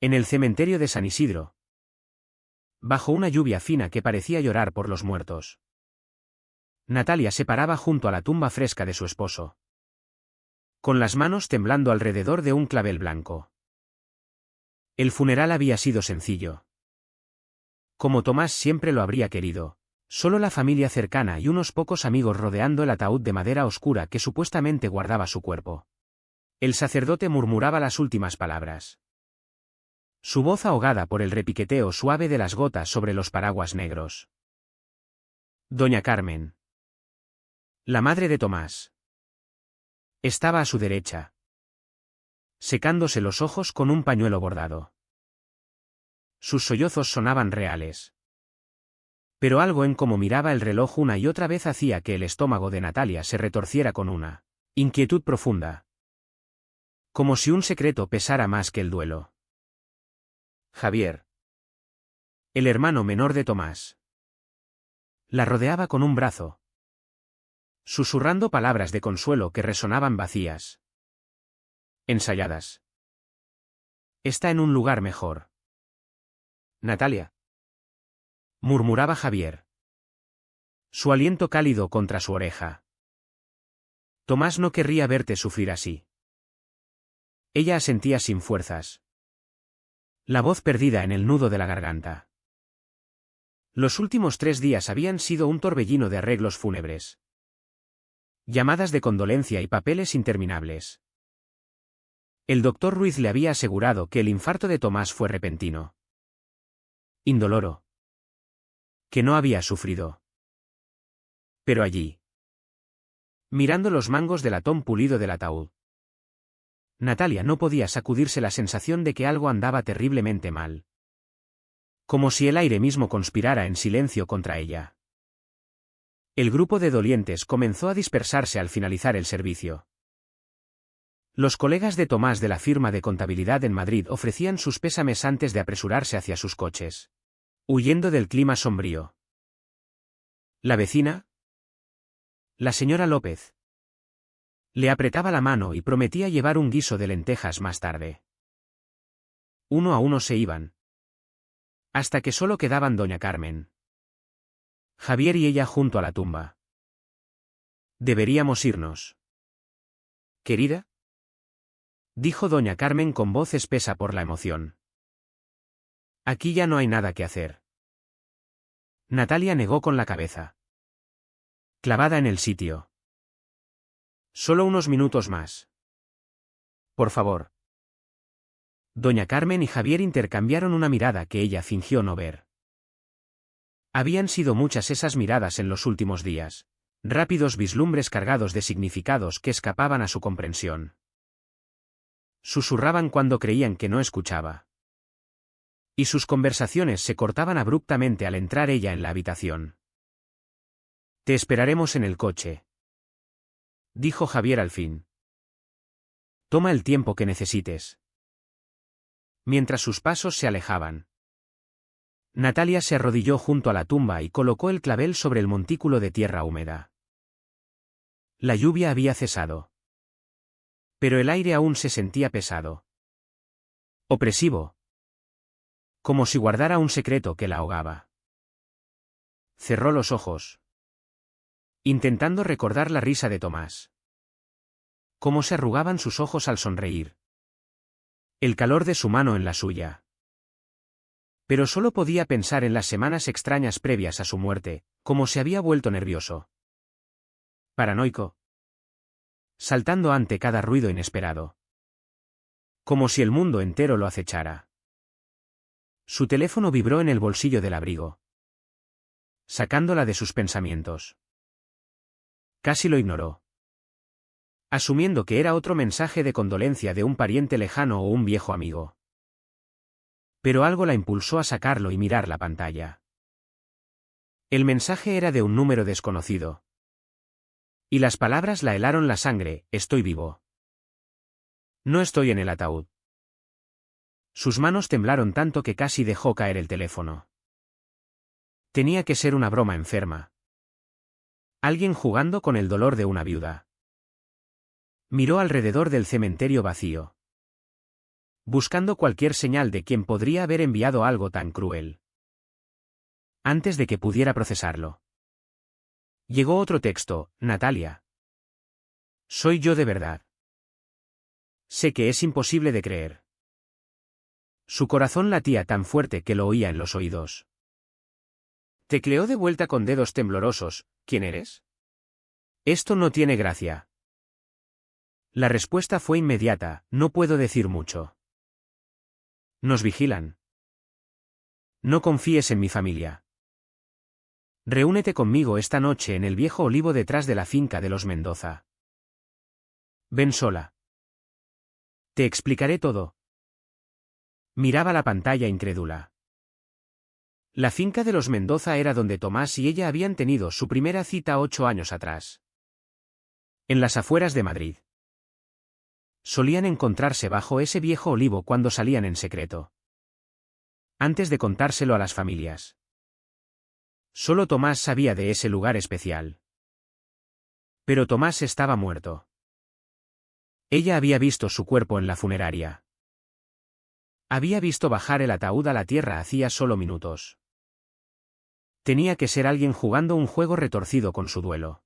En el cementerio de San Isidro. Bajo una lluvia fina que parecía llorar por los muertos. Natalia se paraba junto a la tumba fresca de su esposo. Con las manos temblando alrededor de un clavel blanco. El funeral había sido sencillo. Como Tomás siempre lo habría querido. Solo la familia cercana y unos pocos amigos rodeando el ataúd de madera oscura que supuestamente guardaba su cuerpo. El sacerdote murmuraba las últimas palabras. Su voz ahogada por el repiqueteo suave de las gotas sobre los paraguas negros. Doña Carmen. La madre de Tomás. Estaba a su derecha. Secándose los ojos con un pañuelo bordado. Sus sollozos sonaban reales. Pero algo en cómo miraba el reloj una y otra vez hacía que el estómago de Natalia se retorciera con una inquietud profunda. Como si un secreto pesara más que el duelo. Javier. El hermano menor de Tomás. La rodeaba con un brazo. Susurrando palabras de consuelo que resonaban vacías. Ensayadas. Está en un lugar mejor. Natalia. Murmuraba Javier. Su aliento cálido contra su oreja. Tomás no querría verte sufrir así. Ella asentía sin fuerzas. La voz perdida en el nudo de la garganta. Los últimos 3 días habían sido un torbellino de arreglos fúnebres. Llamadas de condolencia y papeles interminables. El doctor Ruiz le había asegurado que el infarto de Tomás fue repentino. Indoloro. Que no había sufrido. Pero allí. Mirando los mangos de latón pulido del ataúd. Natalia no podía sacudirse la sensación de que algo andaba terriblemente mal. Como si el aire mismo conspirara en silencio contra ella. El grupo de dolientes comenzó a dispersarse al finalizar el servicio. Los colegas de Tomás de la firma de contabilidad en Madrid ofrecían sus pésames antes de apresurarse hacia sus coches. Huyendo del clima sombrío. ¿La vecina? La señora López. Le apretaba la mano y prometía llevar un guiso de lentejas más tarde. Uno a uno se iban. Hasta que solo quedaban doña Carmen. Javier y ella junto a la tumba. Deberíamos irnos. ¿Querida? Dijo doña Carmen con voz espesa por la emoción. Aquí ya no hay nada que hacer. Natalia negó con la cabeza. Clavada en el sitio. Solo unos minutos más. Por favor. Doña Carmen y Javier intercambiaron una mirada que ella fingió no ver. Habían sido muchas esas miradas en los últimos días, rápidos vislumbres cargados de significados que escapaban a su comprensión. Susurraban cuando creían que no escuchaba. Y sus conversaciones se cortaban abruptamente al entrar ella en la habitación. Te esperaremos en el coche. Dijo Javier al fin. Toma el tiempo que necesites. Mientras sus pasos se alejaban. Natalia se arrodilló junto a la tumba y colocó el clavel sobre el montículo de tierra húmeda. La lluvia había cesado. Pero el aire aún se sentía pesado. Opresivo. Como si guardara un secreto que la ahogaba. Cerró los ojos. Intentando recordar la risa de Tomás. Cómo se arrugaban sus ojos al sonreír. El calor de su mano en la suya. Pero solo podía pensar en las semanas extrañas previas a su muerte, como se había vuelto nervioso. Paranoico. Saltando ante cada ruido inesperado. Como si el mundo entero lo acechara. Su teléfono vibró en el bolsillo del abrigo. Sacándola de sus pensamientos. Casi lo ignoró. Asumiendo que era otro mensaje de condolencia de un pariente lejano o un viejo amigo. Pero algo la impulsó a sacarlo y mirar la pantalla. El mensaje era de un número desconocido. Y las palabras la helaron la sangre: estoy vivo. No estoy en el ataúd. Sus manos temblaron tanto que casi dejó caer el teléfono. Tenía que ser una broma enferma. Alguien jugando con el dolor de una viuda. Miró alrededor del cementerio vacío. buscando cualquier señal de quien podría haber enviado algo tan cruel. Antes de que pudiera procesarlo. Llegó otro texto: Natalia. Soy yo de verdad. Sé que es imposible de creer. Su corazón latía tan fuerte que lo oía en los oídos. Tecleó de vuelta con dedos temblorosos: ¿Quién eres? Esto no tiene gracia. La respuesta fue inmediata: no puedo decir mucho. Nos vigilan. No confíes en mi familia. Reúnete conmigo esta noche en el viejo olivo detrás de la finca de los Mendoza. Ven sola. Te explicaré todo. Miraba la pantalla incrédula. La finca de los Mendoza era donde Tomás y ella habían tenido su primera cita 8 años atrás. En las afueras de Madrid. Solían encontrarse bajo ese viejo olivo cuando salían en secreto. Antes de contárselo a las familias. Solo Tomás sabía de ese lugar especial. Pero Tomás estaba muerto. Ella había visto su cuerpo en la funeraria. Había visto bajar el ataúd a la tierra hacía solo minutos. Tenía que ser alguien jugando un juego retorcido con su duelo.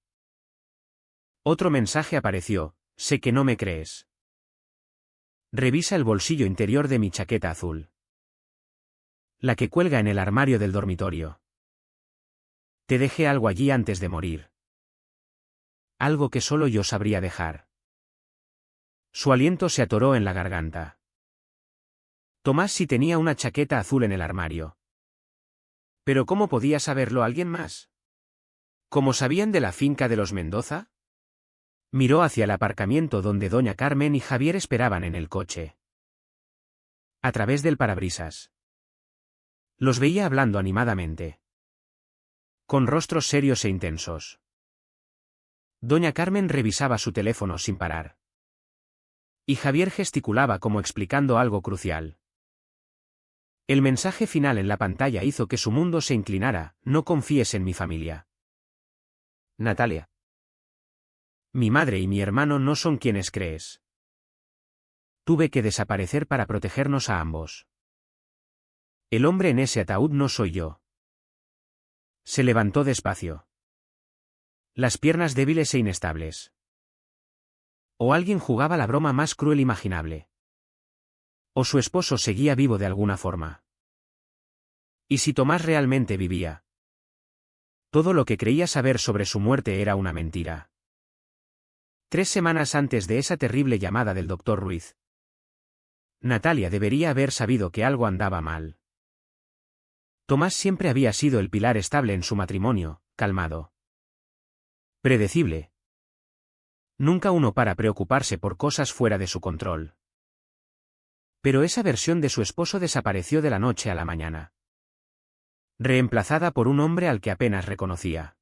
Otro mensaje apareció: sé que no me crees. Revisa el bolsillo interior de mi chaqueta azul. La que cuelga en el armario del dormitorio. Te dejé algo allí antes de morir. Algo que solo yo sabría dejar. Su aliento se atoró en la garganta. Tomás sí tenía una chaqueta azul en el armario. ¿Pero cómo podía saberlo alguien más? ¿Cómo sabían de la finca de los Mendoza? Miró hacia el aparcamiento donde doña Carmen y Javier esperaban en el coche. A través del parabrisas. Los veía hablando animadamente. Con rostros serios e intensos. Doña Carmen revisaba su teléfono sin parar. Y Javier gesticulaba como explicando algo crucial. El mensaje final en la pantalla hizo que su mundo se inclinara: no confíes en mi familia. Natalia. Mi madre y mi hermano no son quienes crees. Tuve que desaparecer para protegernos a ambos. El hombre en ese ataúd no soy yo. Se levantó despacio. Las piernas débiles e inestables. O alguien jugaba la broma más cruel imaginable. O su esposo seguía vivo de alguna forma. ¿Y si Tomás realmente vivía? Todo lo que creía saber sobre su muerte era una mentira. 3 semanas antes de esa terrible llamada del doctor Ruiz. Natalia debería haber sabido que algo andaba mal. Tomás siempre había sido el pilar estable en su matrimonio, calmado. Predecible. Nunca uno para preocuparse por cosas fuera de su control. Pero esa versión de su esposo desapareció de la noche a la mañana. Reemplazada por un hombre al que apenas reconocía.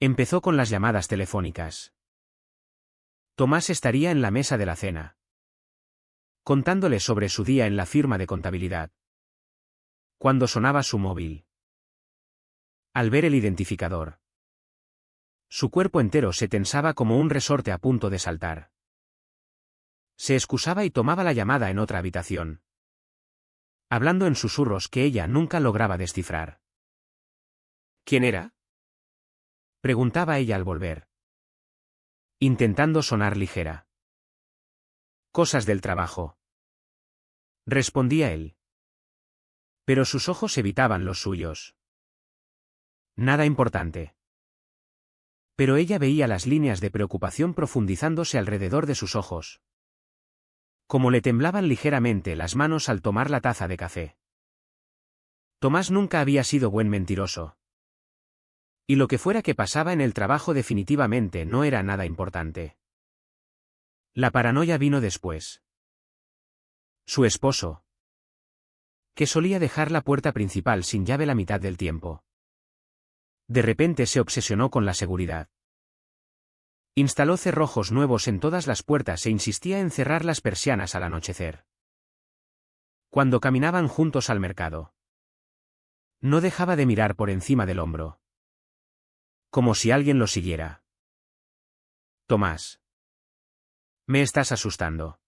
Empezó con las llamadas telefónicas. Tomás estaría en la mesa de la cena. Contándole sobre su día en la firma de contabilidad. Cuando sonaba su móvil. Al ver el identificador. Su cuerpo entero se tensaba como un resorte a punto de saltar. Se excusaba y tomaba la llamada en otra habitación. Hablando en susurros que ella nunca lograba descifrar. ¿Quién era? Preguntaba ella al volver. Intentando sonar ligera. Cosas del trabajo. Respondía él. Pero sus ojos evitaban los suyos. Nada importante. Pero ella veía las líneas de preocupación profundizándose alrededor de sus ojos. Como le temblaban ligeramente las manos al tomar la taza de café. Tomás nunca había sido buen mentiroso. Y lo que fuera que pasaba en el trabajo definitivamente no era nada importante. La paranoia vino después. Su esposo. Que solía dejar la puerta principal sin llave la mitad del tiempo. De repente se obsesionó con la seguridad. Instaló cerrojos nuevos en todas las puertas e insistía en cerrar las persianas al anochecer. Cuando caminaban juntos al mercado. No dejaba de mirar por encima del hombro. Como si alguien lo siguiera. Tomás. Me estás asustando.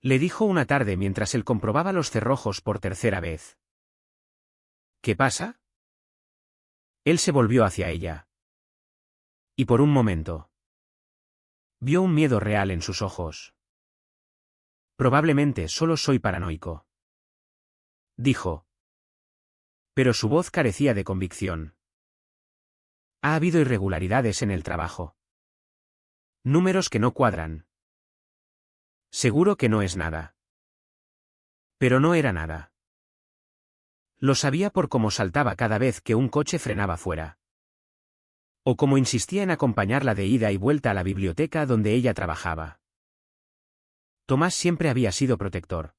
Le dijo una tarde mientras él comprobaba los cerrojos por tercera vez. ¿Qué pasa? Él se volvió hacia ella. Y por un momento vio un miedo real en sus ojos. Probablemente solo soy paranoico, dijo. Pero su voz carecía de convicción. Ha habido irregularidades en el trabajo. Números que no cuadran. Seguro que no es nada. Pero no era nada. Lo sabía por cómo saltaba cada vez que un coche frenaba fuera. O cómo insistía en acompañarla de ida y vuelta a la biblioteca donde ella trabajaba. Tomás siempre había sido protector.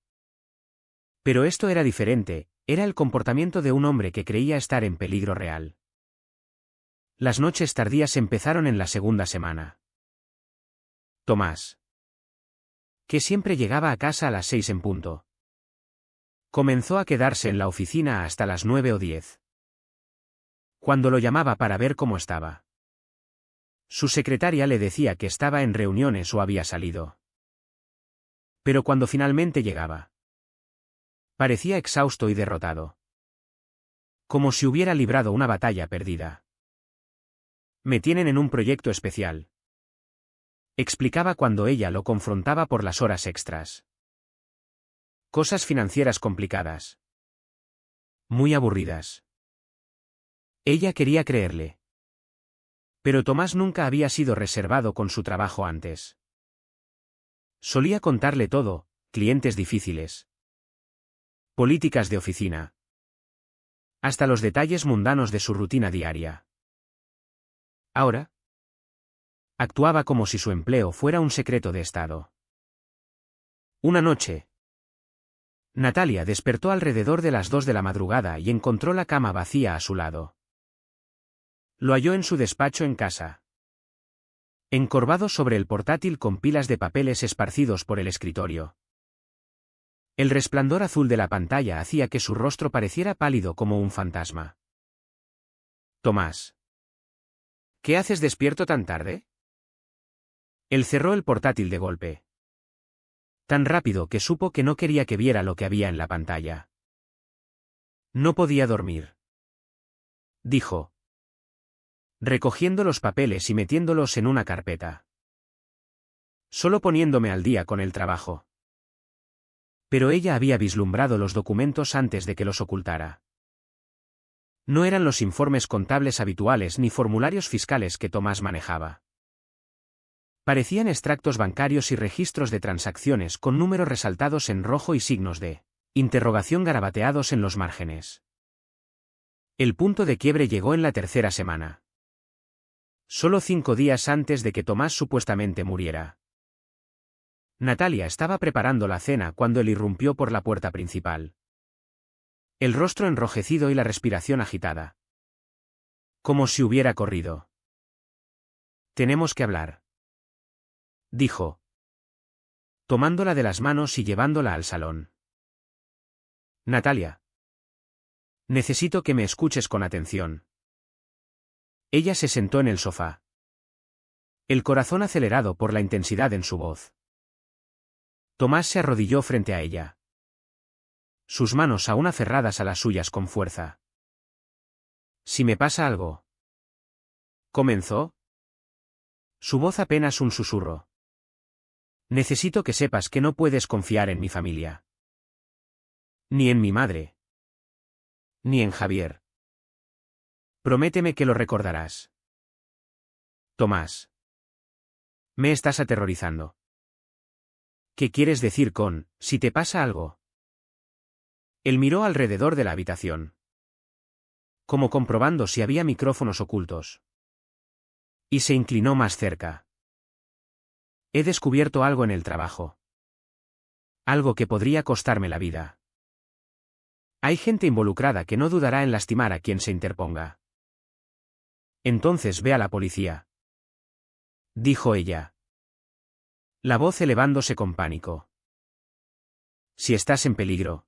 Pero esto era diferente, era el comportamiento de un hombre que creía estar en peligro real. Las noches tardías empezaron en la segunda semana. Tomás, que siempre llegaba a casa a las 6 en punto, comenzó a quedarse en la oficina hasta las 9 o 10. Cuando lo llamaba para ver cómo estaba, su secretaria le decía que estaba en reuniones o había salido. Pero cuando finalmente llegaba, parecía exhausto y derrotado. Como si hubiera librado una batalla perdida. Me tienen en un proyecto especial, explicaba cuando ella lo confrontaba por las horas extras. Cosas financieras complicadas. Muy aburridas. Ella quería creerle. Pero Tomás nunca había sido reservado con su trabajo antes. Solía contarle todo, clientes difíciles, políticas de oficina, hasta los detalles mundanos de su rutina diaria. Ahora, actuaba como si su empleo fuera un secreto de Estado. Una noche, Natalia despertó alrededor de las 2 de la madrugada y encontró la cama vacía a su lado. Lo halló en su despacho en casa, encorvado sobre el portátil con pilas de papeles esparcidos por el escritorio. El resplandor azul de la pantalla hacía que su rostro pareciera pálido como un fantasma. Tomás, ¿qué haces despierto tan tarde? Él cerró el portátil de golpe. Tan rápido que supo que no quería que viera lo que había en la pantalla. No podía dormir, dijo, recogiendo los papeles y metiéndolos en una carpeta. Solo poniéndome al día con el trabajo. Pero ella había vislumbrado los documentos antes de que los ocultara. No eran los informes contables habituales ni formularios fiscales que Tomás manejaba. Parecían extractos bancarios y registros de transacciones con números resaltados en rojo y signos de interrogación garabateados en los márgenes. El punto de quiebre llegó en la tercera semana. Solo 5 días antes de que Tomás supuestamente muriera. Natalia estaba preparando la cena cuando él irrumpió por la puerta principal. El rostro enrojecido y la respiración agitada. Como si hubiera corrido. Tenemos que hablar, dijo, tomándola de las manos y llevándola al salón. Natalia, necesito que me escuches con atención. Ella se sentó en el sofá. El corazón acelerado por la intensidad en su voz. Tomás se arrodilló frente a ella. Sus manos aún aferradas a las suyas con fuerza. Si me pasa algo. ¿Comenzó? Su voz apenas un susurro. Necesito que sepas que no puedes confiar en mi familia. Ni en mi madre. Ni en Javier. Prométeme que lo recordarás. Tomás. Me estás aterrorizando. ¿Qué quieres decir con, si te pasa algo? Él miró alrededor de la habitación, como comprobando si había micrófonos ocultos. Y se inclinó más cerca. He descubierto algo en el trabajo. Algo que podría costarme la vida. Hay gente involucrada que no dudará en lastimar a quien se interponga. Entonces ve a la policía, dijo ella, la voz elevándose con pánico. Si estás en peligro,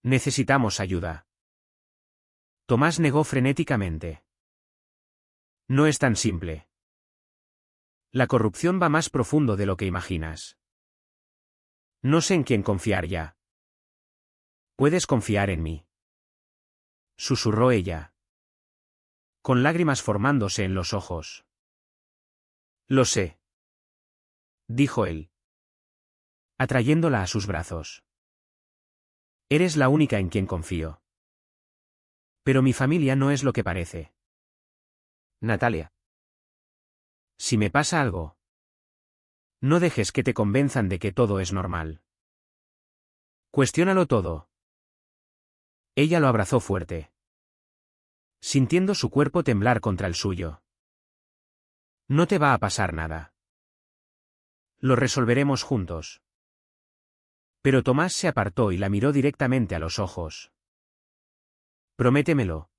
necesitamos ayuda. Tomás negó frenéticamente. No es tan simple. La corrupción va más profundo de lo que imaginas. No sé en quién confiar ya. Puedes confiar en mí, susurró ella, con lágrimas formándose en los ojos. Lo sé, dijo él, atrayéndola a sus brazos. Eres la única en quien confío. Pero mi familia no es lo que parece. Natalia. Si me pasa algo, no dejes que te convenzan de que todo es normal. Cuestiónalo todo. Ella lo abrazó fuerte, sintiendo su cuerpo temblar contra el suyo. No te va a pasar nada. Lo resolveremos juntos. Pero Tomás se apartó y la miró directamente a los ojos. Prométemelo.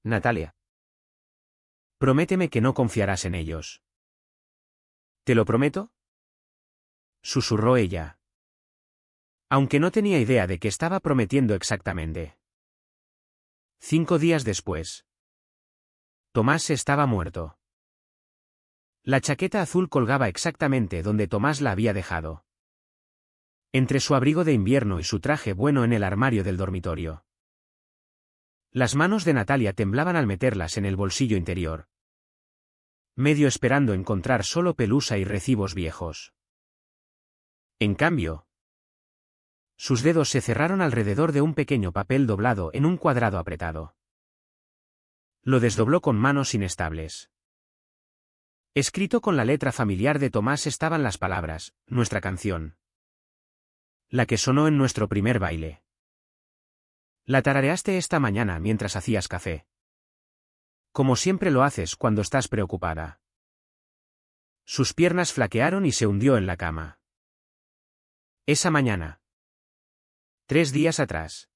Natalia. Prométeme que no confiarás en ellos. ¿Te lo prometo? Susurró ella. Aunque no tenía idea de qué estaba prometiendo exactamente. 5 días después. Tomás estaba muerto. La chaqueta azul colgaba exactamente donde Tomás la había dejado. Entre su abrigo de invierno y su traje bueno en el armario del dormitorio. Las manos de Natalia temblaban al meterlas en el bolsillo interior. Medio esperando encontrar solo pelusa y recibos viejos. En cambio, sus dedos se cerraron alrededor de un pequeño papel doblado en un cuadrado apretado. Lo desdobló con manos inestables. Escrito con la letra familiar de Tomás estaban las palabras, nuestra canción. La que sonó en nuestro primer baile. La tarareaste esta mañana mientras hacías café. Como siempre lo haces cuando estás preocupada. Sus piernas flaquearon y se hundió en la cama. Esa mañana. 3 días atrás.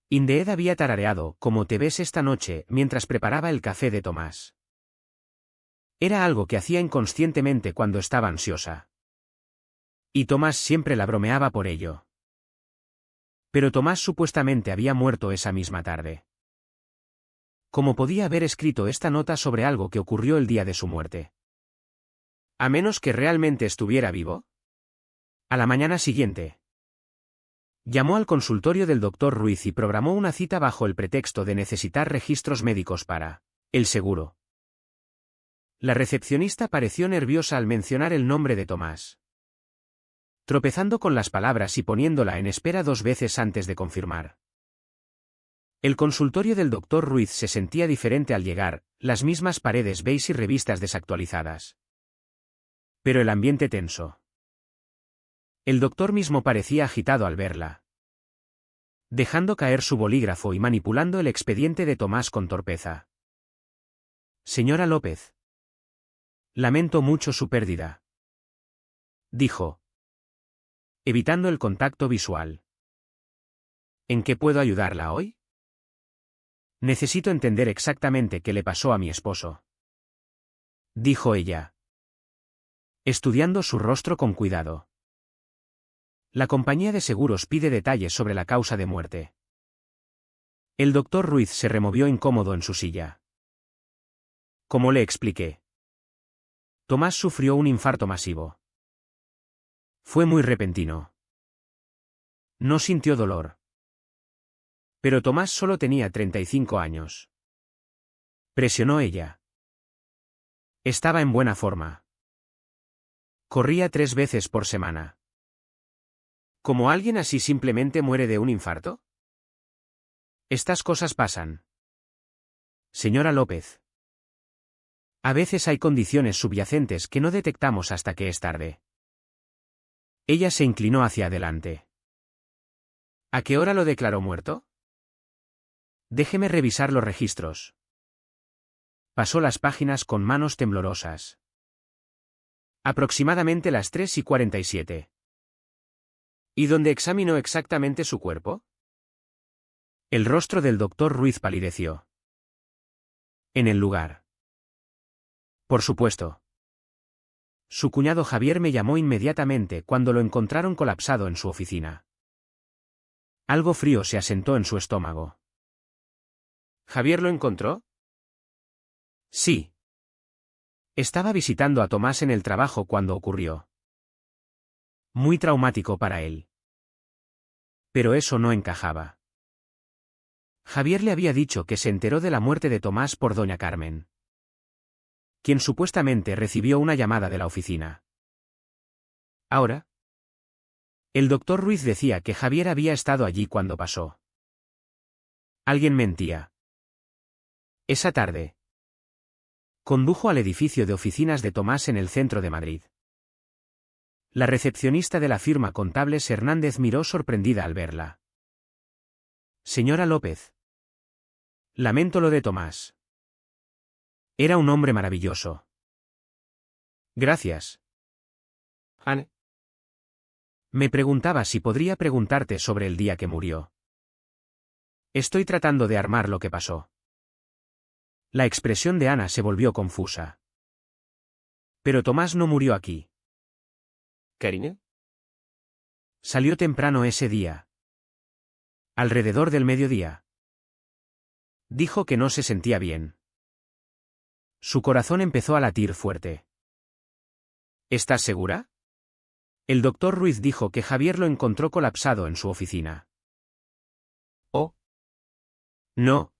Indeed había tarareado Como te ves esta noche mientras preparaba el café de Tomás. Era algo que hacía inconscientemente cuando estaba ansiosa. Y Tomás siempre la bromeaba por ello. Pero Tomás supuestamente había muerto esa misma tarde. ¿Cómo podía haber escrito esta nota sobre algo que ocurrió el día de su muerte? A menos que realmente estuviera vivo. A la mañana siguiente. Llamó al consultorio del doctor Ruiz y programó una cita bajo el pretexto de necesitar registros médicos para el seguro. La recepcionista pareció nerviosa al mencionar el nombre de Tomás. Tropezando con las palabras y poniéndola en espera 2 veces antes de confirmar. El consultorio del doctor Ruiz se sentía diferente al llegar, las mismas paredes beige y revistas desactualizadas. Pero el ambiente tenso. El doctor mismo parecía agitado al verla. Dejando caer su bolígrafo y manipulando el expediente de Tomás con torpeza. Señora López. Lamento mucho su pérdida. Dijo. Evitando el contacto visual. ¿En qué puedo ayudarla hoy? Necesito entender exactamente qué le pasó a mi esposo. Dijo ella. Estudiando su rostro con cuidado. La compañía de seguros pide detalles sobre la causa de muerte. El doctor Ruiz se removió incómodo en su silla. Como le expliqué. Tomás sufrió un infarto masivo. Fue muy repentino. No sintió dolor. Pero Tomás solo tenía 35 años. Presionó ella. Estaba en buena forma. Corría 3 veces por semana. ¿Cómo alguien así simplemente muere de un infarto? Estas cosas pasan. Señora López. A veces hay condiciones subyacentes que no detectamos hasta que es tarde. Ella se inclinó hacia adelante. ¿A qué hora lo declaró muerto? Déjeme revisar los registros. Pasó las páginas con manos temblorosas. Aproximadamente las 3:47. ¿Y dónde examinó exactamente su cuerpo? El rostro del doctor Ruiz palideció. En el lugar. Por supuesto. Su cuñado Javier me llamó inmediatamente cuando lo encontraron colapsado en su oficina. Algo frío se asentó en su estómago. ¿Javier lo encontró? Sí. Estaba visitando a Tomás en el trabajo cuando ocurrió. Muy traumático para él. Pero eso no encajaba. Javier le había dicho que se enteró de la muerte de Tomás por doña Carmen, quien supuestamente recibió una llamada de la oficina. Ahora, el doctor Ruiz decía que Javier había estado allí cuando pasó. Alguien mentía. Esa tarde, condujo al edificio de oficinas de Tomás en el centro de Madrid. La recepcionista de la firma Contables Hernández miró sorprendida al verla. Señora López. Lamento lo de Tomás. Era un hombre maravilloso. Gracias. Anne. Me preguntaba si podría preguntarte sobre el día que murió. Estoy tratando de armar lo que pasó. La expresión de Ana se volvió confusa. Pero Tomás no murió aquí. Karine. Salió temprano ese día. Alrededor del mediodía. Dijo que no se sentía bien. Su corazón empezó a latir fuerte. ¿Estás segura? El doctor Ruiz dijo que Javier lo encontró colapsado en su oficina. Oh. No.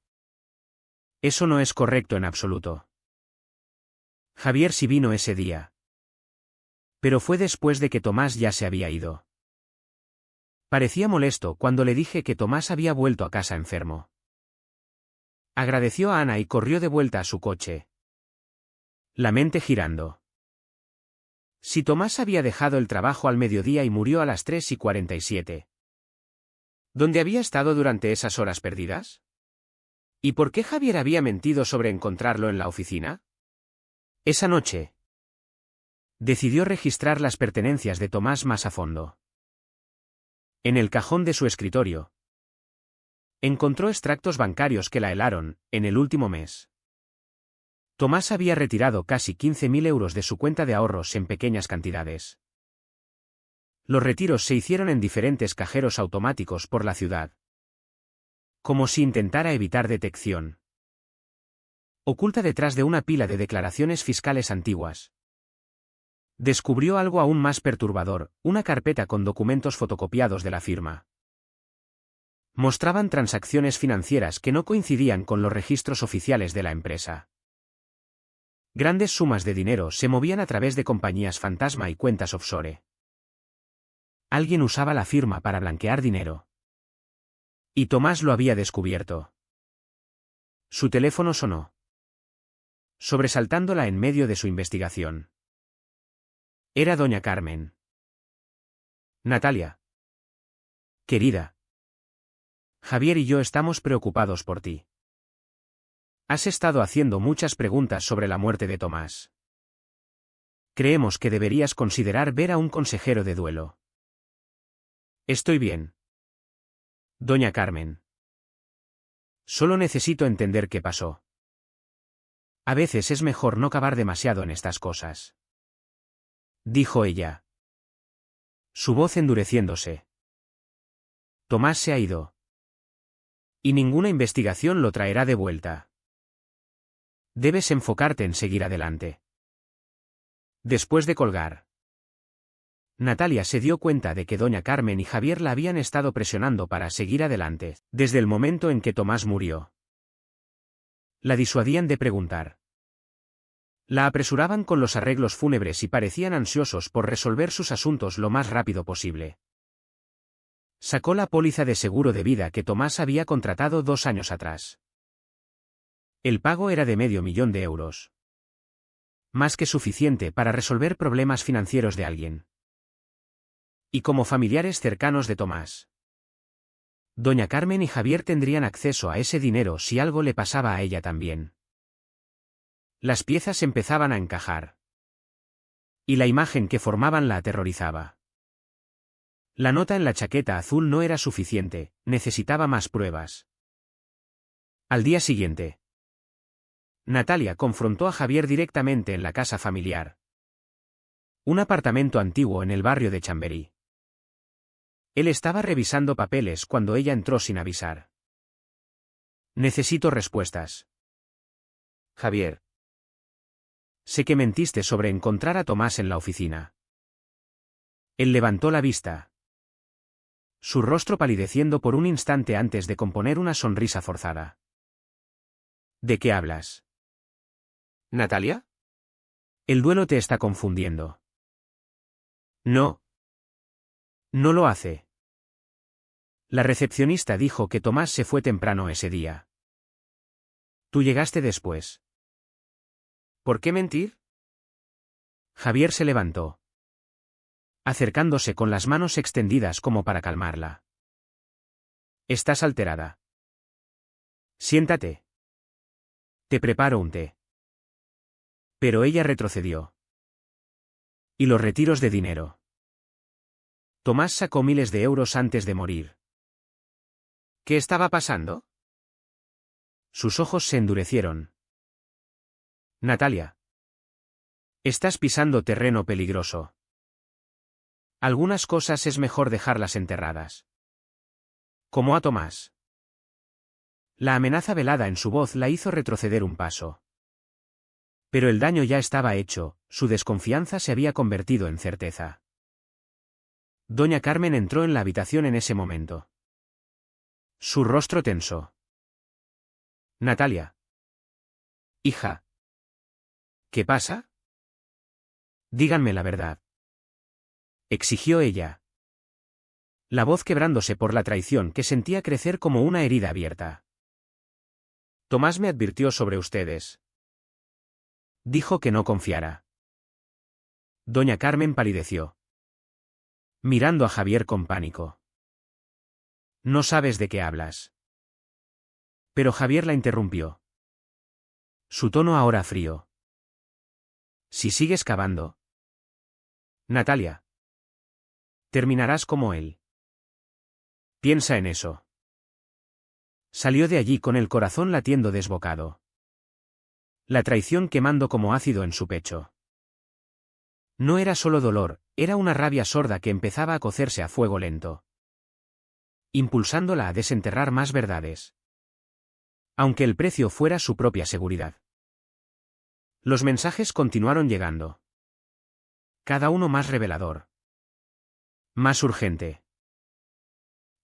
Eso no es correcto en absoluto. Javier sí vino ese día. Pero fue después de que Tomás ya se había ido. Parecía molesto cuando le dije que Tomás había vuelto a casa enfermo. Agradeció a Ana y corrió de vuelta a su coche. La mente girando. Si Tomás había dejado el trabajo al mediodía y murió a las 3:47. ¿Dónde había estado durante esas horas perdidas? ¿Y por qué Javier había mentido sobre encontrarlo en la oficina? Esa noche, decidió registrar las pertenencias de Tomás más a fondo. En el cajón de su escritorio, encontró extractos bancarios que la helaron, en el último mes. Tomás había retirado casi 15.000 euros de su cuenta de ahorros en pequeñas cantidades. Los retiros se hicieron en diferentes cajeros automáticos por la ciudad, como si intentara evitar detección. Oculta detrás de una pila de declaraciones fiscales antiguas, descubrió algo aún más perturbador, una carpeta con documentos fotocopiados de la firma. Mostraban transacciones financieras que no coincidían con los registros oficiales de la empresa. Grandes sumas de dinero se movían a través de compañías fantasma y cuentas offshore. Alguien usaba la firma para blanquear dinero. Y Tomás lo había descubierto. Su teléfono sonó, sobresaltándola en medio de su investigación. Era doña Carmen. Natalia. Querida. Javier y yo estamos preocupados por ti. Has estado haciendo muchas preguntas sobre la muerte de Tomás. Creemos que deberías considerar ver a un consejero de duelo. Estoy bien. Doña Carmen. Solo necesito entender qué pasó. A veces es mejor no cavar demasiado en estas cosas, dijo ella, su voz endureciéndose. Tomás se ha ido. Y ninguna investigación lo traerá de vuelta. Debes enfocarte en seguir adelante. Después de colgar, Natalia se dio cuenta de que doña Carmen y Javier la habían estado presionando para seguir adelante, desde el momento en que Tomás murió. La disuadían de preguntar. La apresuraban con los arreglos fúnebres y parecían ansiosos por resolver sus asuntos lo más rápido posible. Sacó la póliza de seguro de vida que Tomás había contratado 2 años atrás. El pago era de $500,000. Más que suficiente para resolver problemas financieros de alguien. Y como familiares cercanos de Tomás, doña Carmen y Javier tendrían acceso a ese dinero si algo le pasaba a ella también. Las piezas empezaban a encajar. Y la imagen que formaban la aterrorizaba. La nota en la chaqueta azul no era suficiente, necesitaba más pruebas. Al día siguiente, Natalia confrontó a Javier directamente en la casa familiar. Un apartamento antiguo en el barrio de Chamberí. Él estaba revisando papeles cuando ella entró sin avisar. Necesito respuestas. Javier. Sé que mentiste sobre encontrar a Tomás en la oficina. Él levantó la vista. Su rostro palideciendo por un instante antes de componer una sonrisa forzada. ¿De qué hablas? ¿Natalia? El duelo te está confundiendo. No. No lo hace. La recepcionista dijo que Tomás se fue temprano ese día. Tú llegaste después. ¿Por qué mentir? Javier se levantó, acercándose con las manos extendidas como para calmarla. Estás alterada. Siéntate. Te preparo un té. Pero ella retrocedió. ¿Y los retiros de dinero? Tomás sacó miles de euros antes de morir. ¿Qué estaba pasando? Sus ojos se endurecieron. Natalia. Estás pisando terreno peligroso. Algunas cosas es mejor dejarlas enterradas. Como a Tomás. La amenaza velada en su voz la hizo retroceder un paso. Pero el daño ya estaba hecho, su desconfianza se había convertido en certeza. Doña Carmen entró en la habitación en ese momento. Su rostro tensó. Natalia. Hija. ¿Qué pasa? Díganme la verdad. Exigió ella. La voz quebrándose por la traición que sentía crecer como una herida abierta. Tomás me advirtió sobre ustedes. Dijo que no confiara. Doña Carmen palideció, mirando a Javier con pánico. No sabes de qué hablas. Pero Javier la interrumpió. Su tono ahora frío. Si sigues cavando. Natalia. Terminarás como él. Piensa en eso. Salió de allí con el corazón latiendo desbocado. La traición quemando como ácido en su pecho. No era solo dolor, era una rabia sorda que empezaba a cocerse a fuego lento, impulsándola a desenterrar más verdades. Aunque el precio fuera su propia seguridad. Los mensajes continuaron llegando. Cada uno más revelador. Más urgente.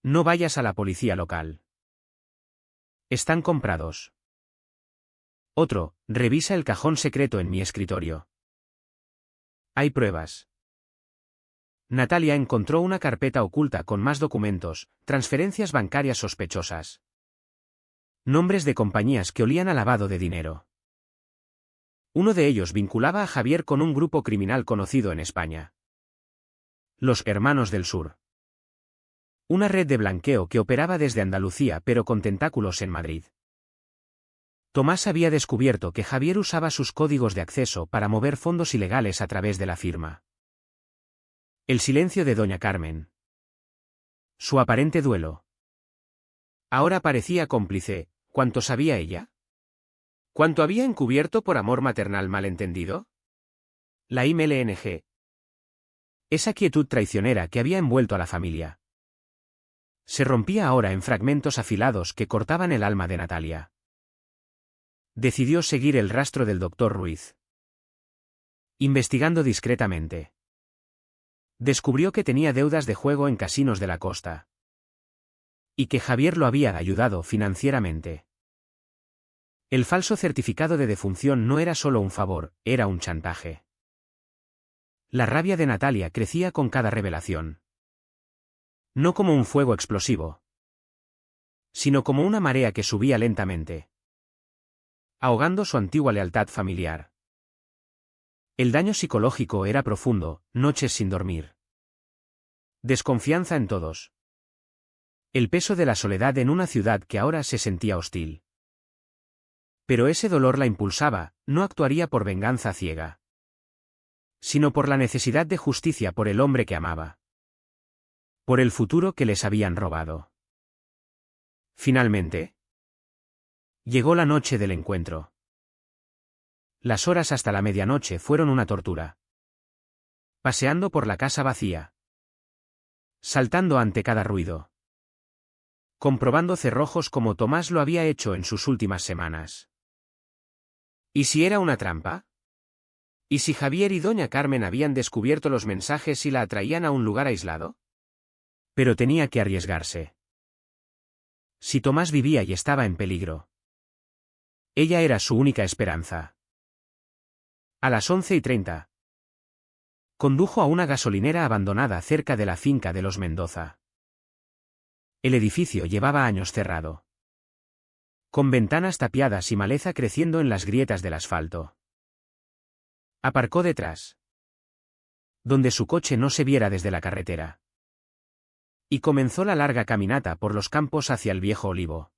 No vayas a la policía local. Están comprados. Otro, revisa el cajón secreto en mi escritorio. Hay pruebas. Natalia encontró una carpeta oculta con más documentos, transferencias bancarias sospechosas. Nombres de compañías que olían a lavado de dinero. Uno de ellos vinculaba a Javier con un grupo criminal conocido en España. Los Hermanos del Sur. Una red de blanqueo que operaba desde Andalucía pero con tentáculos en Madrid. Tomás había descubierto que Javier usaba sus códigos de acceso para mover fondos ilegales a través de la firma. El silencio de Doña Carmen. Su aparente duelo. Ahora parecía cómplice. ¿Cuánto sabía ella? ¿Cuánto había encubierto por amor maternal malentendido? La IMLNG. Esa quietud traicionera que había envuelto a la familia. Se rompía ahora en fragmentos afilados que cortaban el alma de Natalia. Decidió seguir el rastro del doctor Ruiz. Investigando discretamente. Descubrió que tenía deudas de juego en casinos de la costa. Y que Javier lo había ayudado financieramente. El falso certificado de defunción no era solo un favor, era un chantaje. La rabia de Natalia crecía con cada revelación. No como un fuego explosivo, sino como una marea que subía lentamente, ahogando su antigua lealtad familiar. El daño psicológico era profundo, noches sin dormir. Desconfianza en todos. El peso de la soledad en una ciudad que ahora se sentía hostil. Pero ese dolor la impulsaba, no actuaría por venganza ciega, sino por la necesidad de justicia por el hombre que amaba. Por el futuro que les habían robado. Finalmente. Llegó la noche del encuentro. Las horas hasta la medianoche fueron una tortura. Paseando por la casa vacía. Saltando ante cada ruido. Comprobando cerrojos como Tomás lo había hecho en sus últimas semanas. ¿Y si era una trampa? ¿Y si Javier y doña Carmen habían descubierto los mensajes y la atraían a un lugar aislado? Pero tenía que arriesgarse. Si Tomás vivía y estaba en peligro. Ella era su única esperanza. A las 11:30. Condujo a una gasolinera abandonada cerca de la finca de los Mendoza. El edificio llevaba años cerrado, con ventanas tapiadas y maleza creciendo en las grietas del asfalto. Aparcó detrás, donde su coche no se viera desde la carretera. Y comenzó la larga caminata por los campos hacia el viejo olivo.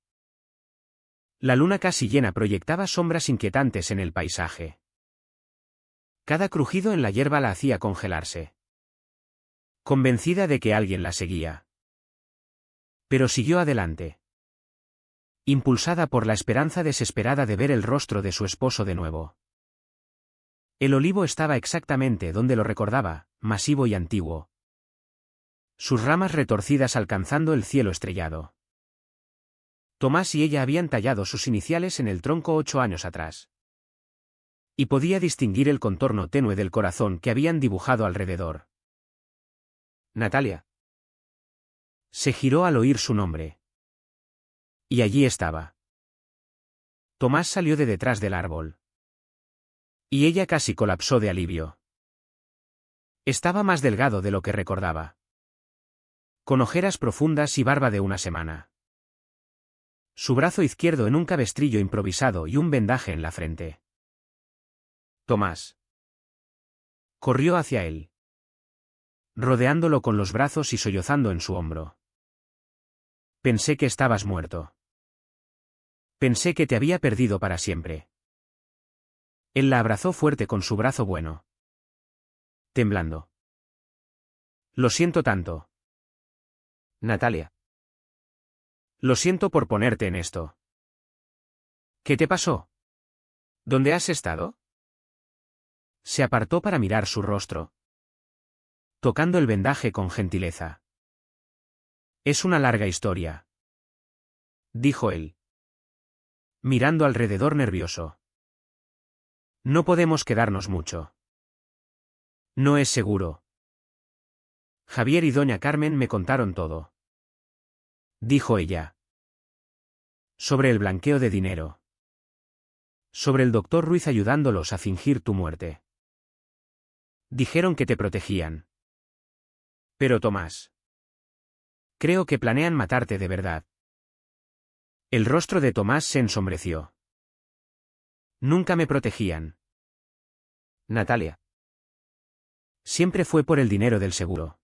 La luna casi llena proyectaba sombras inquietantes en el paisaje. Cada crujido en la hierba la hacía congelarse, convencida de que alguien la seguía. Pero siguió adelante, impulsada por la esperanza desesperada de ver el rostro de su esposo de nuevo. El olivo estaba exactamente donde lo recordaba, masivo y antiguo, sus ramas retorcidas alcanzando el cielo estrellado. Tomás y ella habían tallado sus iniciales en el tronco 8 años atrás. Y podía distinguir el contorno tenue del corazón que habían dibujado alrededor. Natalia. Se giró al oír su nombre. Y allí estaba. Tomás salió de detrás del árbol. Y ella casi colapsó de alivio. Estaba más delgado de lo que recordaba, con ojeras profundas y barba de una semana. Su brazo izquierdo en un cabestrillo improvisado y un vendaje en la frente. Tomás. Corrió hacia él, rodeándolo con los brazos y sollozando en su hombro. Pensé que estabas muerto. Pensé que te había perdido para siempre. Él la abrazó fuerte con su brazo bueno, temblando. Lo siento tanto, Natalia. Lo siento por ponerte en esto. ¿Qué te pasó? ¿Dónde has estado? Se apartó para mirar su rostro, tocando el vendaje con gentileza. Es una larga historia, dijo él, mirando alrededor nervioso. No podemos quedarnos mucho. No es seguro. Javier y doña Carmen me contaron todo, dijo ella. Sobre el blanqueo de dinero. Sobre el doctor Ruiz ayudándolos a fingir tu muerte. Dijeron que te protegían. Pero Tomás. Creo que planean matarte de verdad. El rostro de Tomás se ensombreció. Nunca me protegían, Natalia. Siempre fue por el dinero del seguro.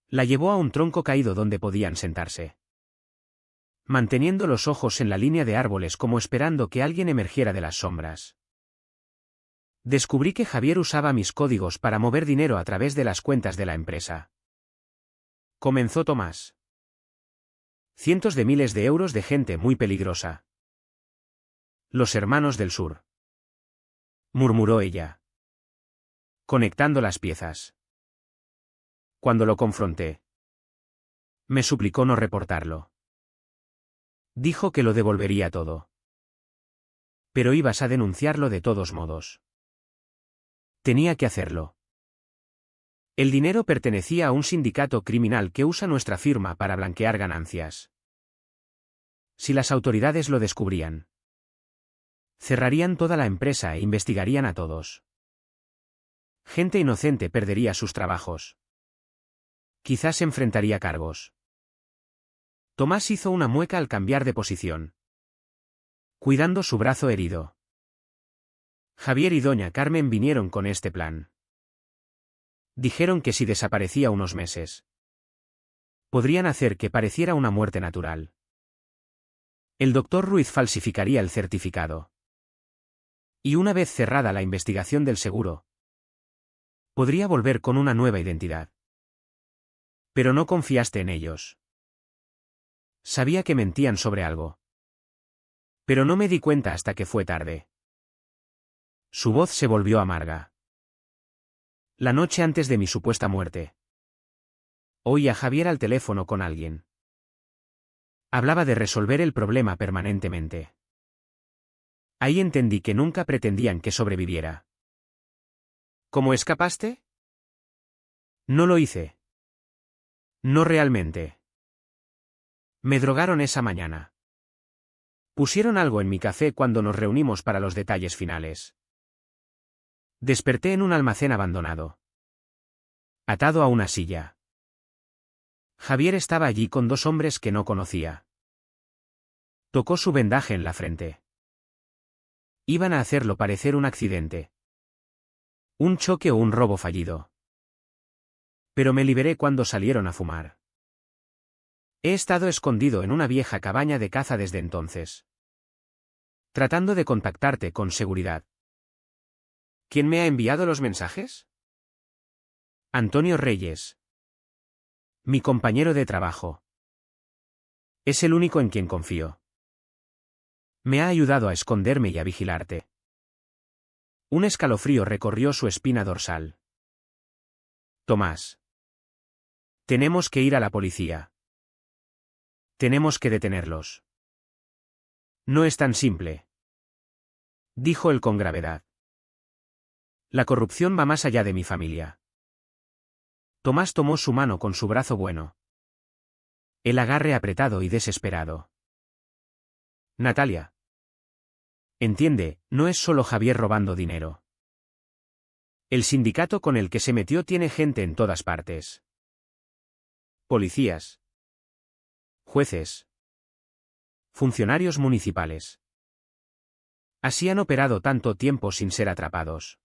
La llevó a un tronco caído donde podían sentarse, manteniendo los ojos en la línea de árboles como esperando que alguien emergiera de las sombras. Descubrí que Javier usaba mis códigos para mover dinero a través de las cuentas de la empresa. Comenzó Tomás. Cientos de miles de euros de gente muy peligrosa. Los hermanos del sur, murmuró ella, conectando las piezas. Cuando lo confronté, me suplicó no reportarlo. Dijo que lo devolvería todo. Pero ibas a denunciarlo de todos modos. Tenía que hacerlo. El dinero pertenecía a un sindicato criminal que usa nuestra firma para blanquear ganancias. Si las autoridades lo descubrían, cerrarían toda la empresa e investigarían a todos. Gente inocente perdería sus trabajos. Quizás enfrentaría cargos. Tomás hizo una mueca al cambiar de posición, cuidando su brazo herido. Javier y doña Carmen vinieron con este plan. Dijeron que si desaparecía unos meses, podrían hacer que pareciera una muerte natural. El doctor Ruiz falsificaría el certificado. Y una vez cerrada la investigación del seguro, podría volver con una nueva identidad. Pero no confiaste en ellos. Sabía que mentían sobre algo. Pero no me di cuenta hasta que fue tarde. Su voz se volvió amarga. La noche antes de mi supuesta muerte, oí a Javier al teléfono con alguien. Hablaba de resolver el problema permanentemente. Ahí entendí que nunca pretendían que sobreviviera. ¿Cómo escapaste? No lo hice. No realmente. Me drogaron esa mañana. Pusieron algo en mi café cuando nos reunimos para los detalles finales. Desperté en un almacén abandonado. Atado a una silla. Javier estaba allí con dos hombres que no conocía. Tocó su vendaje en la frente. Iban a hacerlo parecer un accidente. Un choque o un robo fallido. Pero me liberé cuando salieron a fumar. He estado escondido en una vieja cabaña de caza desde entonces. Tratando de contactarte con seguridad. ¿Quién me ha enviado los mensajes? Antonio Reyes. Mi compañero de trabajo. Es el único en quien confío. Me ha ayudado a esconderme y a vigilarte. Un escalofrío recorrió su espina dorsal. Tomás. Tenemos que ir a la policía. Tenemos que detenerlos. No es tan simple. Dijo él con gravedad. La corrupción va más allá de mi familia. Tomás tomó su mano con su brazo bueno. El agarre apretado y desesperado. Natalia. Entiende, no es solo Javier robando dinero. El sindicato con el que se metió tiene gente en todas partes. Policías. Jueces. Funcionarios municipales. Así han operado tanto tiempo sin ser atrapados.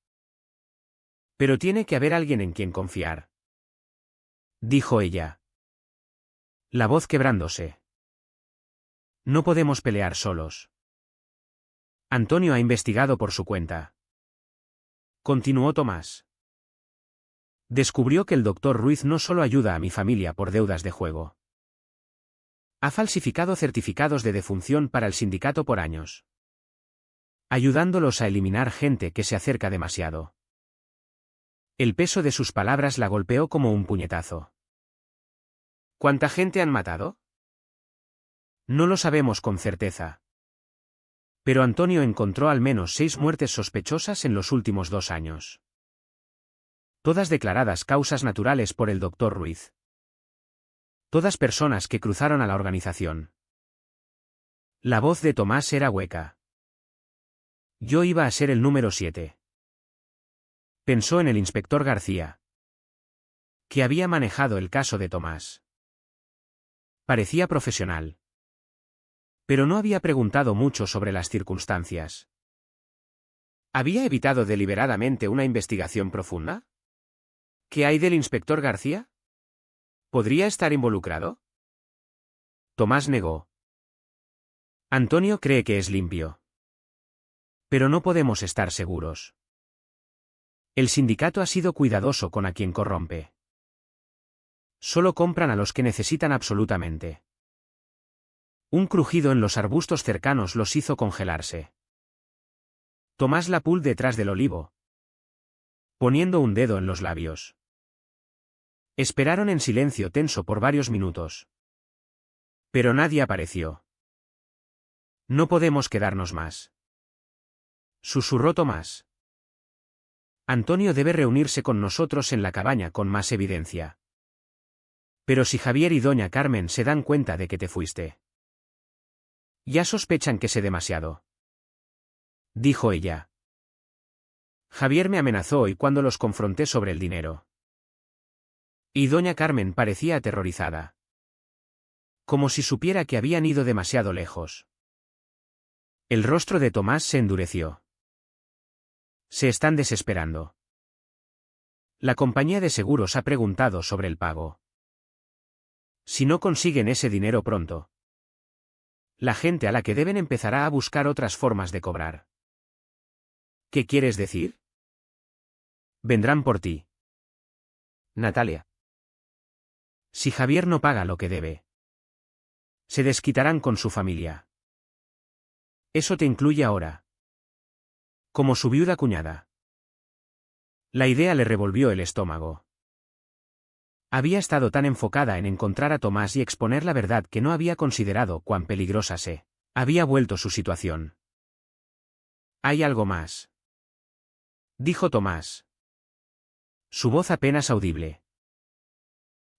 Pero tiene que haber alguien en quien confiar. Dijo ella. La voz quebrándose. No podemos pelear solos. Antonio ha investigado por su cuenta. Continuó Tomás. Descubrió que el doctor Ruiz no solo ayuda a mi familia por deudas de juego. Ha falsificado certificados de defunción para el sindicato por años. Ayudándolos a eliminar gente que se acerca demasiado. El peso de sus palabras la golpeó como un puñetazo. ¿Cuánta gente han matado? No lo sabemos con certeza. Pero Antonio encontró al menos 6 muertes sospechosas en los últimos 2 años. Todas declaradas causas naturales por el doctor Ruiz. Todas personas que cruzaron a la organización. La voz de Tomás era hueca. Yo iba a ser el número 7. Pensó en el inspector García, que había manejado el caso de Tomás. Parecía profesional. Pero no había preguntado mucho sobre las circunstancias. ¿Había evitado deliberadamente una investigación profunda? ¿Qué hay del inspector García? ¿Podría estar involucrado? Tomás negó. Antonio cree que es limpio. Pero no podemos estar seguros. El sindicato ha sido cuidadoso con a quien corrompe. Solo compran a los que necesitan absolutamente. Un crujido en los arbustos cercanos los hizo congelarse. Tomás la pull detrás del olivo, poniendo un dedo en los labios. Esperaron en silencio tenso por varios minutos. Pero nadie apareció. No podemos quedarnos más. Susurró Tomás. Antonio debe reunirse con nosotros en la cabaña con más evidencia. Pero si Javier y doña Carmen se dan cuenta de que te fuiste. Ya sospechan que sé demasiado. Dijo ella. Javier me amenazó hoy cuando los confronté sobre el dinero. Y doña Carmen parecía aterrorizada. Como si supiera que habían ido demasiado lejos. El rostro de Tomás se endureció. Se están desesperando. La compañía de seguros ha preguntado sobre el pago. Si no consiguen ese dinero pronto, la gente a la que deben empezará a buscar otras formas de cobrar. ¿Qué quieres decir? Vendrán por ti. Natalia. Si Javier no paga lo que debe, se desquitarán con su familia. Eso te incluye ahora. Como su viuda cuñada. La idea le revolvió el estómago. Había estado tan enfocada en encontrar a Tomás y exponer la verdad que no había considerado cuán peligrosa se había vuelto su situación. Hay algo más. Dijo Tomás. Su voz apenas audible.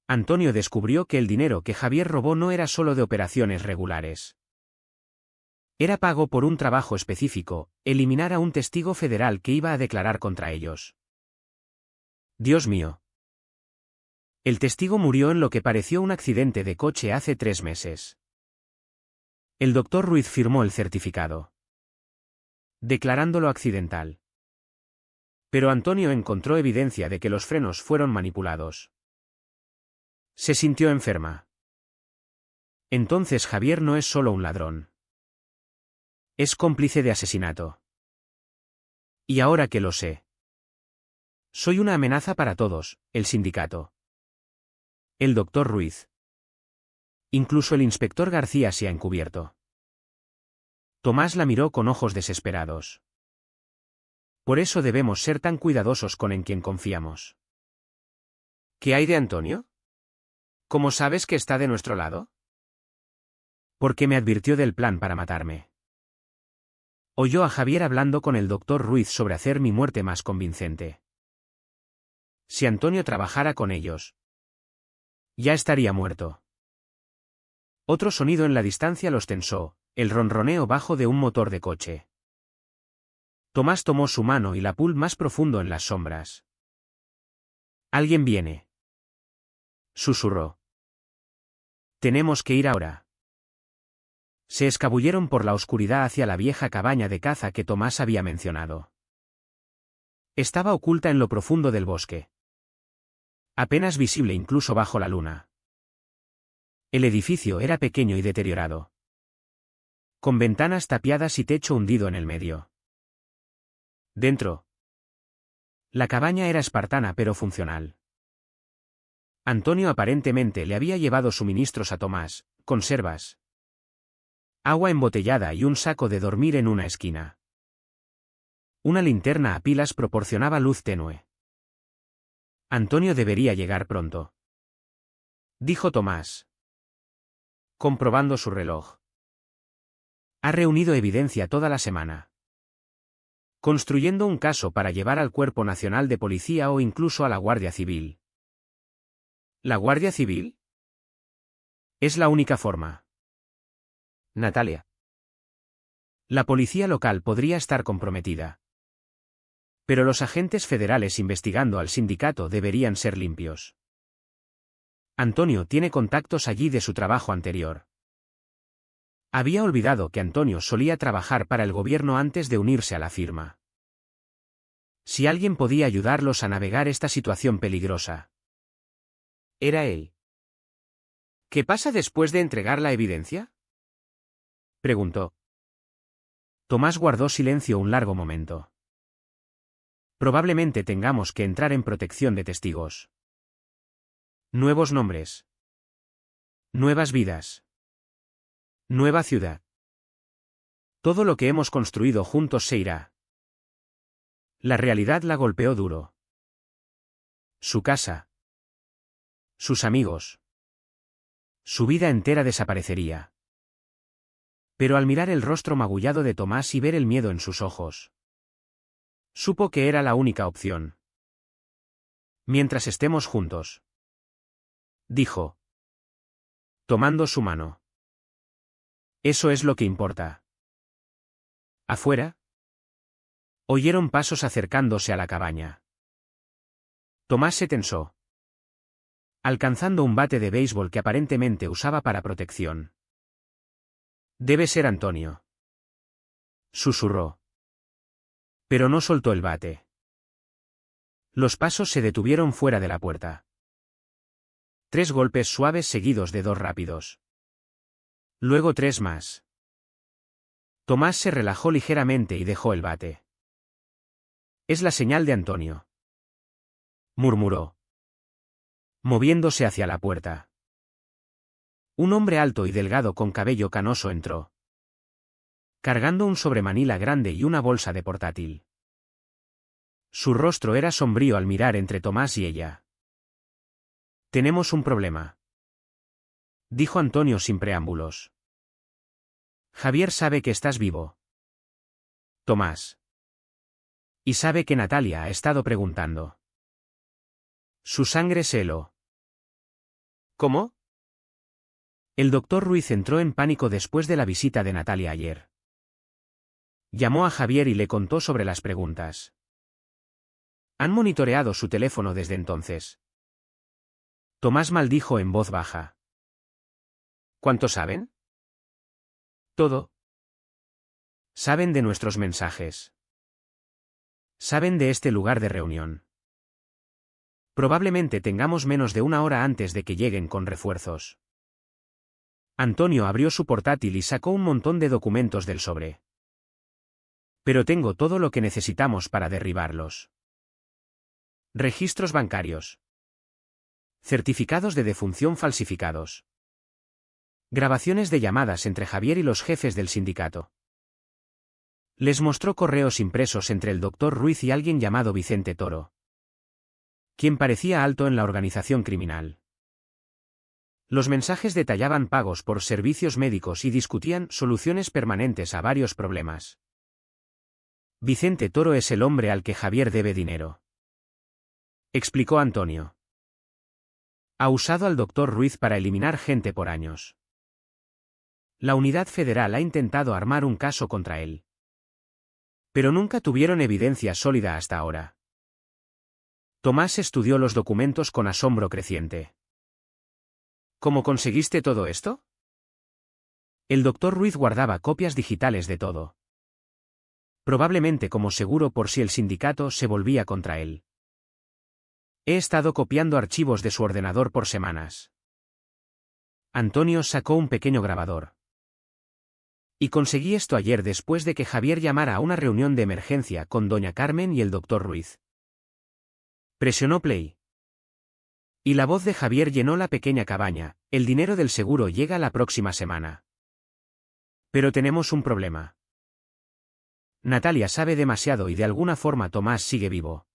Antonio descubrió que el dinero que Javier robó no era solo de operaciones regulares. Era pago por un trabajo específico, eliminar a un testigo federal que iba a declarar contra ellos. Dios mío. El testigo murió en lo que pareció un accidente de coche hace 3 meses. El doctor Ruiz firmó el certificado, declarándolo accidental. Pero Antonio encontró evidencia de que los frenos fueron manipulados. Se sintió enferma. Entonces Javier no es solo un ladrón. Es cómplice de asesinato. Y ahora que lo sé, soy una amenaza para todos, el sindicato. El doctor Ruiz. Incluso el inspector García se ha encubierto. Tomás la miró con ojos desesperados. Por eso debemos ser tan cuidadosos con en quien confiamos. ¿Qué hay de Antonio? ¿Cómo sabes que está de nuestro lado? Porque me advirtió del plan para matarme. Oyó a Javier hablando con el doctor Ruiz sobre hacer mi muerte más convincente. Si Antonio trabajara con ellos, ya estaría muerto. Otro sonido en la distancia los tensó, el ronroneo bajo de un motor de coche. Tomás tomó su mano y la pull más profundo en las sombras. Alguien viene. Susurró. Tenemos que ir ahora. Se escabulleron por la oscuridad hacia la vieja cabaña de caza que Tomás había mencionado. Estaba oculta en lo profundo del bosque. Apenas visible incluso bajo la luna. El edificio era pequeño y deteriorado, con ventanas tapiadas y techo hundido en el medio. Dentro, la cabaña era espartana pero funcional. Antonio aparentemente le había llevado suministros a Tomás, conservas, agua embotellada y un saco de dormir en una esquina. Una linterna a pilas proporcionaba luz tenue. Antonio debería llegar pronto, dijo Tomás, comprobando su reloj. Ha reunido evidencia toda la semana, construyendo un caso para llevar al Cuerpo Nacional de Policía o incluso a la Guardia Civil. ¿La Guardia Civil? Es la única forma. Natalia. La policía local podría estar comprometida. Pero los agentes federales investigando al sindicato deberían ser limpios. Antonio tiene contactos allí de su trabajo anterior. Había olvidado que Antonio solía trabajar para el gobierno antes de unirse a la firma. Si alguien podía ayudarlos a navegar esta situación peligrosa, era él. ¿Qué pasa después de entregar la evidencia?, preguntó. Tomás guardó silencio un largo momento. Probablemente tengamos que entrar en protección de testigos. Nuevos nombres. Nuevas vidas. Nueva ciudad. Todo lo que hemos construido juntos se irá. La realidad la golpeó duro. Su casa. Sus amigos. Su vida entera desaparecería. Pero al mirar el rostro magullado de Tomás y ver el miedo en sus ojos, supo que era la única opción. Mientras estemos juntos, dijo, tomando su mano. Eso es lo que importa. Afuera, oyeron pasos acercándose a la cabaña. Tomás se tensó, alcanzando un bate de béisbol que aparentemente usaba para protección. Debe ser Antonio, susurró. Pero no soltó el bate. Los pasos se detuvieron fuera de la puerta. 3 golpes suaves seguidos de 2 rápidos. Luego 3 más. Tomás se relajó ligeramente y dejó el bate. Es la señal de Antonio, murmuró, moviéndose hacia la puerta. Un hombre alto y delgado con cabello canoso entró, cargando un sobremanila grande y una bolsa de portátil. Su rostro era sombrío al mirar entre Tomás y ella. Tenemos un problema, dijo Antonio sin preámbulos. Javier sabe que estás vivo, Tomás. Y sabe que Natalia ha estado preguntando. Su sangre se heló. ¿Cómo? El doctor Ruiz entró en pánico después de la visita de Natalia ayer. Llamó a Javier y le contó sobre las preguntas. Han monitoreado su teléfono desde entonces. Tomás maldijo en voz baja. ¿Cuánto saben? Todo. Saben de nuestros mensajes. Saben de este lugar de reunión. Probablemente tengamos menos de una hora antes de que lleguen con refuerzos. Antonio abrió su portátil y sacó un montón de documentos del sobre. Pero tengo todo lo que necesitamos para derribarlos. Registros bancarios. Certificados de defunción falsificados. Grabaciones de llamadas entre Javier y los jefes del sindicato. Les mostró correos impresos entre el doctor Ruiz y alguien llamado Vicente Toro, quien parecía alto en la organización criminal. Los mensajes detallaban pagos por servicios médicos y discutían soluciones permanentes a varios problemas. Vicente Toro es el hombre al que Javier debe dinero, explicó Antonio. Ha usado al doctor Ruiz para eliminar gente por años. La Unidad Federal ha intentado armar un caso contra él, pero nunca tuvieron evidencia sólida hasta ahora. Tomás estudió los documentos con asombro creciente. ¿Cómo conseguiste todo esto? El doctor Ruiz guardaba copias digitales de todo. Probablemente como seguro por si el sindicato se volvía contra él. He estado copiando archivos de su ordenador por semanas. Antonio sacó un pequeño grabador. Y conseguí esto ayer después de que Javier llamara a una reunión de emergencia con doña Carmen y el doctor Ruiz. Presionó play. Y la voz de Javier llenó la pequeña cabaña. El dinero del seguro llega la próxima semana. Pero tenemos un problema. Natalia sabe demasiado y de alguna forma Tomás sigue vivo.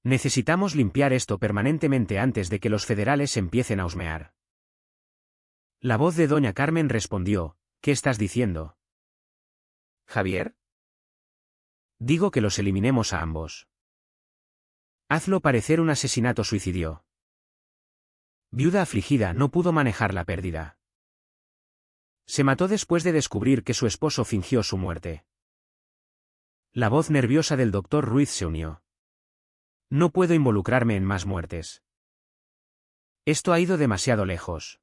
Necesitamos limpiar esto permanentemente antes de que los federales empiecen a husmear. La voz de doña Carmen respondió: ¿Qué estás diciendo? ¿Javier? Digo que los eliminemos a ambos. Hazlo parecer un asesinato-suicidio. Viuda afligida no pudo manejar la pérdida. Se mató después de descubrir que su esposo fingió su muerte. La voz nerviosa del doctor Ruiz se unió. No puedo involucrarme en más muertes. Esto ha ido demasiado lejos.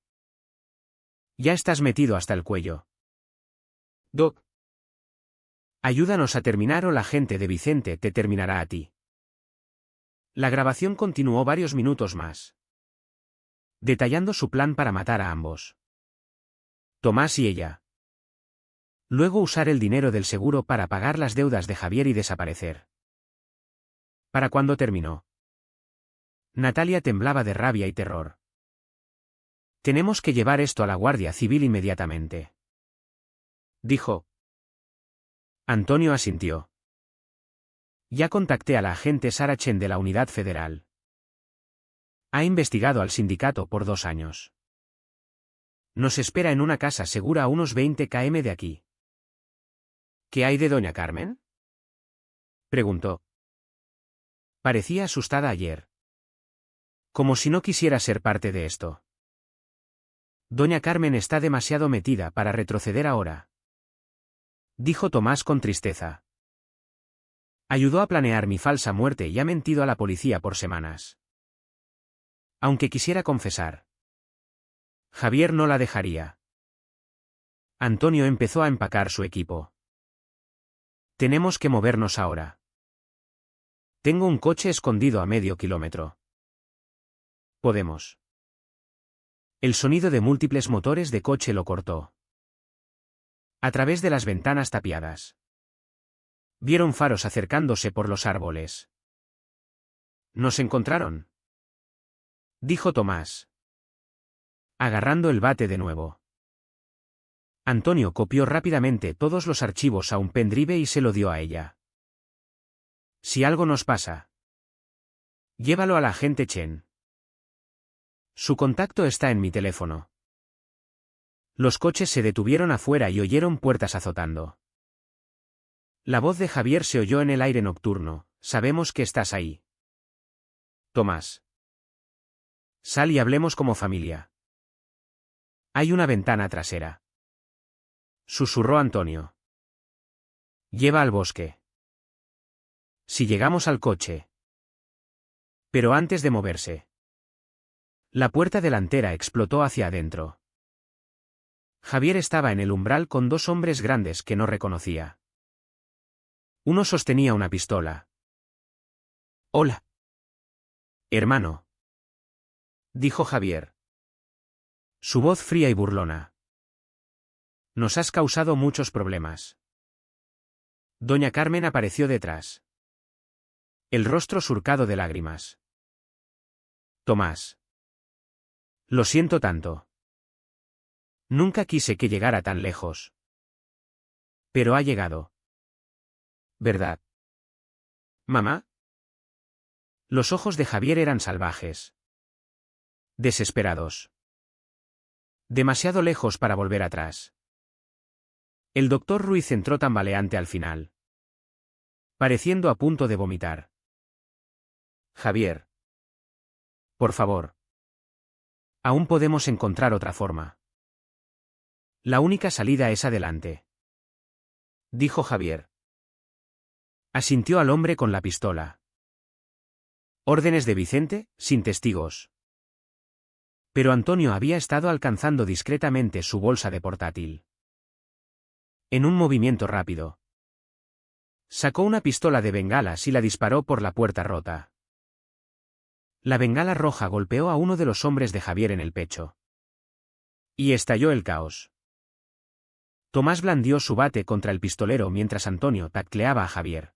Ya estás metido hasta el cuello. Doc. Ayúdanos a terminar o la gente de Vicente te terminará a ti. La grabación continuó varios minutos más, detallando su plan para matar a ambos. Tomás y ella. Luego usar el dinero del seguro para pagar las deudas de Javier y desaparecer. ¿Para cuándo terminó? Natalia temblaba de rabia y terror. Tenemos que llevar esto a la Guardia Civil inmediatamente, dijo. Antonio asintió. Ya contacté a la agente Sara Chen de la Unidad Federal. Ha investigado al sindicato por 2 años. Nos espera en una casa segura a unos 20 km de aquí. ¿Qué hay de doña Carmen? Preguntó. Parecía asustada ayer. Como si no quisiera ser parte de esto. Doña Carmen está demasiado metida para retroceder ahora, dijo Tomás con tristeza. Ayudó a planear mi falsa muerte y ha mentido a la policía por semanas. Aunque quisiera confesar, Javier no la dejaría. Antonio empezó a empacar su equipo. Tenemos que movernos ahora. Tengo un coche escondido a medio kilómetro. Podemos. El sonido de múltiples motores de coche lo cortó. A través de las ventanas tapiadas, vieron faros acercándose por los árboles. ¿Nos encontraron?, dijo Tomás, agarrando el bate de nuevo. Antonio copió rápidamente todos los archivos a un pendrive y se lo dio a ella. Si algo nos pasa, llévalo a la agente Chen. Su contacto está en mi teléfono. Los coches se detuvieron afuera y oyeron puertas azotando. La voz de Javier se oyó en el aire nocturno: sabemos que estás ahí. Tomás. Sal y hablemos como familia. Hay una ventana trasera. Susurró Antonio. Lleva al bosque. Si llegamos al coche. Pero antes de moverse. La puerta delantera explotó hacia adentro. Javier estaba en el umbral con dos hombres grandes que no reconocía. Uno sostenía una pistola. Hola. Hermano. Dijo Javier. Su voz fría y burlona. Nos has causado muchos problemas. Doña Carmen apareció detrás. El rostro surcado de lágrimas. Tomás. Lo siento tanto. Nunca quise que llegara tan lejos. Pero ha llegado. ¿Verdad? ¿Mamá? Los ojos de Javier eran salvajes. Desesperados. Demasiado lejos para volver atrás. El doctor Ruiz entró tambaleante al final. Pareciendo a punto de vomitar. Javier. Por favor. Aún podemos encontrar otra forma. La única salida es adelante. Dijo Javier. Asintió al hombre con la pistola. Órdenes de Vicente, sin testigos. Pero Antonio había estado alcanzando discretamente su bolsa de portátil. En un movimiento rápido. Sacó una pistola de bengalas y la disparó por la puerta rota. La bengala roja golpeó a uno de los hombres de Javier en el pecho. Y estalló el caos. Tomás blandió su bate contra el pistolero mientras Antonio tacleaba a Javier.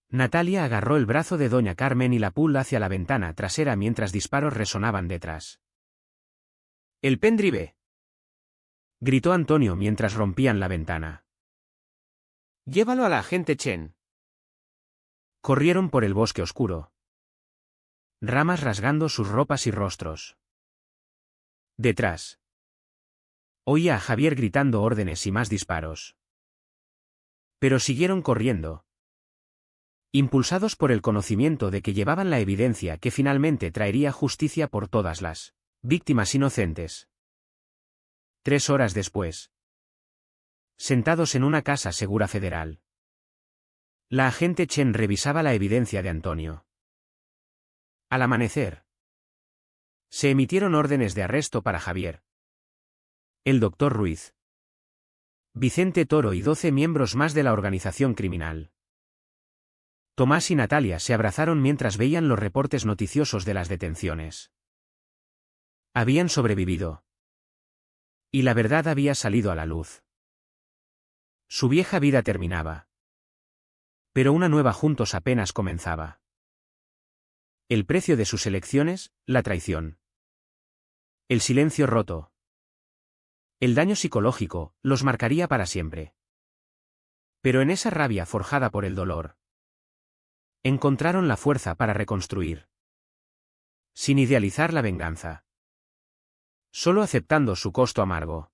Natalia agarró el brazo de doña Carmen y la puló hacia la ventana trasera mientras disparos resonaban detrás. ¡El pendrive! Gritó Antonio mientras rompían la ventana. Llévalo a la agente Chen. Corrieron por el bosque oscuro. Ramas rasgando sus ropas y rostros. Detrás. Oía a Javier gritando órdenes y más disparos. Pero siguieron corriendo. Impulsados por el conocimiento de que llevaban la evidencia que finalmente traería justicia por todas las víctimas inocentes. 3 horas después. Sentados en una casa segura federal. La agente Chen revisaba la evidencia de Antonio. Al amanecer. Se emitieron órdenes de arresto para Javier. El doctor Ruiz. Vicente Toro y 12 miembros más de la organización criminal. Tomás y Natalia se abrazaron mientras veían los reportes noticiosos de las detenciones. Habían sobrevivido. Y la verdad había salido a la luz. Su vieja vida terminaba. Pero una nueva juntos apenas comenzaba. El precio de sus elecciones, la traición. El silencio roto. El daño psicológico, los marcaría para siempre. Pero en esa rabia forjada por el dolor, encontraron la fuerza para reconstruir. Sin idealizar la venganza. Solo aceptando su costo amargo.